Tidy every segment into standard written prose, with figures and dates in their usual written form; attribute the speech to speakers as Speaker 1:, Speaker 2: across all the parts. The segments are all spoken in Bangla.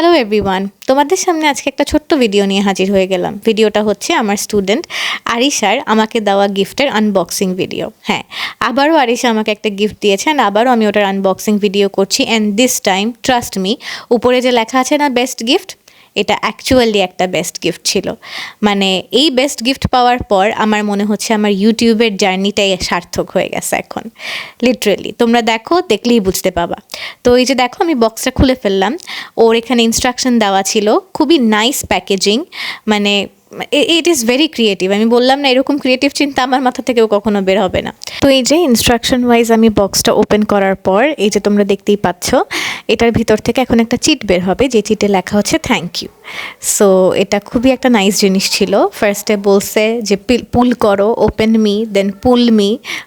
Speaker 1: হ্যালো এভরিওয়ান, তোমাদের সামনে আজকে একটা ছোট্ট ভিডিও নিয়ে হাজির হয়ে গেলাম। ভিডিওটা হচ্ছে আমার স্টুডেন্ট আরিশার আমাকে দেওয়া গিফটের আনবক্সিং ভিডিও। হ্যাঁ, আবারও আরিশা আমাকে একটা গিফট দিয়েছে অ্যান্ড আবারও আমি ওটার আনবক্সিং ভিডিও করছি। And this time trust me, উপরে যে লেখা আছে না বেস্ট গিফট, এটা অ্যাকচুয়ালি একটা বেস্ট গিফট ছিল। মানে এই বেস্ট গিফট পাওয়ার পর আমার মনে হচ্ছে আমার ইউটিউবের জার্নিটাই সার্থক হয়ে গেছে এখন, লিটারেলি। তোমরা দেখো, দেখলেই বুঝতে পাবা। তো এই যে দেখো, আমি বক্সটা খুলে ফেললাম। ওর এখানে ইনস্ট্রাকশন দেওয়া ছিল, খুবই নাইস প্যাকেজিং, মানে ইট ইজ ভেরি ক্রিয়েটিভ। আমি বললাম না, এরকম ক্রিয়েটিভ চিন্তা আমার মাথা থেকেও কখনো বের হবে না। তো এই যে ইনস্ট্রাকশন ওয়াইজ আমি বক্সটা ওপেন করার পর এই যে তোমরা দেখতেই পাচ্ছ, এটার ভিতর থেকে এখন একটা চিট বের হবে, যে চিটে লেখা হচ্ছে থ্যাংক ইউ। সো এটা খুবই একটা নাইস জিনিস ছিল। ফার্স্টে বলছে যে পুল করো, ওপেন মি, দেন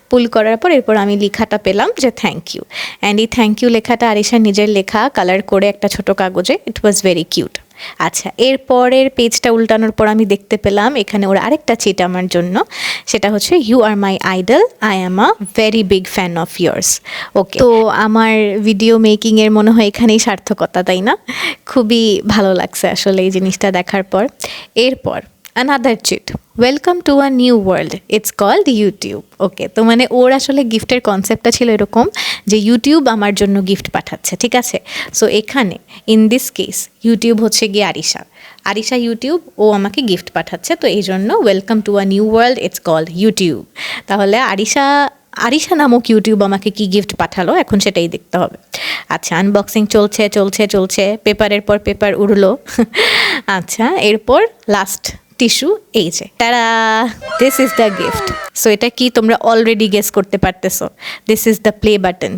Speaker 1: পুল করার পর এরপর আমি লেখাটা পেলাম যে থ্যাংক ইউ। অ্যান্ড এই থ্যাংক ইউ লেখাটা আরিশার নিজের লেখা, কালার করে একটা ছোটো কাগজে। ইট ওয়াজ ভেরি কিউট। আচ্ছা, এরপরের পেজটা উল্টানোর পর আমি দেখতে পেলাম এখানে ওর আরেকটা চিট আমার জন্য। সেটা হচ্ছে you are my idol, I am a very big fan of yours. Okay, তো আমার ভিডিও মেকিংয়ের মনে হয় এখানেই সার্থকতা, তাই না? খুবই ভালো লাগছে আসলে এই জিনিসটা দেখার পর। এরপর another cheat, welcome to a new world, it's called YouTube. Okay, তো মানে ওর আসলে গিফটের কনসেপ্টটা ছিল এরকম যে ইউটিউব আমার জন্য গিফট পাঠাচ্ছে, ঠিক আছে? সো এখানে ইন দিস কেস ইউটিউব হচ্ছে গিয়ে আরিশা ইউটিউব, ও আমাকে গিফট পাঠাচ্ছে। তো এই জন্য welcome to a new world, it's called YouTube. তাহলে আরিশা নামক ইউটিউব আমাকে কি গিফট পাঠালো এখন সেটাই দেখতে হবে। আচ্ছা, আনবক্সিং চলছে, পেপারের পর পেপার উড়লো। আচ্ছা, এরপর লাস্ট টিস্যু, এই যে তারা, this is the gift. So এটা কি তোমরা অলরেডি গেস করতে পারতেছো? This is the play button,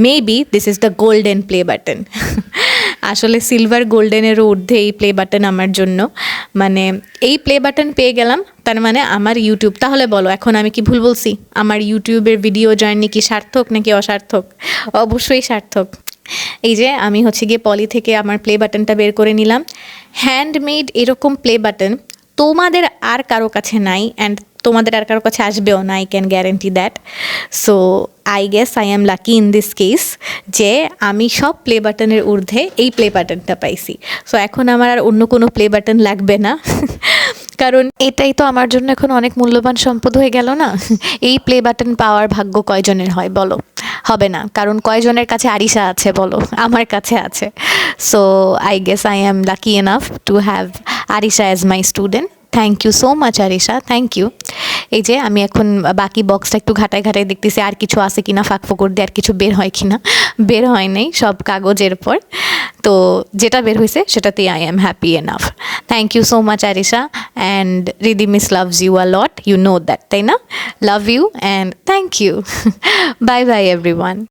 Speaker 1: maybe this is the golden play button. আসলে সিলভার গোল্ডেনেরও ঊর্ধ্বে এই প্লে বাটন আমার জন্য। মানে এই প্লে বাটন পেয়ে গেলাম, তার মানে আমার ইউটিউব, তাহলে বলো এখন আমি কি ভুল বলছি? আমার ইউটিউবের ভিডিও জার্নি কি সার্থক নাকি অসার্থক? অবশ্যই সার্থক। এই যে আমি হচ্ছে গিয়ে পলি থেকে আমার প্লে বাটনটা বের করে নিলাম। হ্যান্ডমেড এরকম প্লে বাটন তোমাদের আর কারো কাছে নাই, অ্যান্ড তোমাদের আর কারো কাছে আসবেও না, I can guarantee that. So I guess I am lucky in this case যে আমি সব প্লে বাটনের ঊর্ধ্বে এই প্লে বাটনটা পাইছি। সো এখন আমার আর অন্য কোনো প্লে বাটন লাগবে না, কারণ এটাই তো আমার জন্য এখন অনেক মূল্যবান সম্পদ হয়ে গেল না? এই প্লে বাটন পাওয়ার ভাগ্য কয়জনের হয় বলো? হবে না, কারণ কয়জনের কাছে আরিশা আছে বলো? আমার কাছে আছে। So I guess I am lucky enough to have Arisha as my student. Thank you so much Arisha, thank you. এই যে আমি এখন বাকি বক্সটা একটু ঘাটায় দেখতেছি আর কিছু আছে কিনা, ফাঁক ফোকর দিয়ে আর কিছু বের হয় কিনা। বের হয় নাই, সব কাগজের পর। তো যেটা বের হয়েছে সেটাতেই I am happy enough. Thank you so much Arisha, and Riddhi miss loves you a lot, you know that, তাই না? Love you and thank you. Bye bye everyone.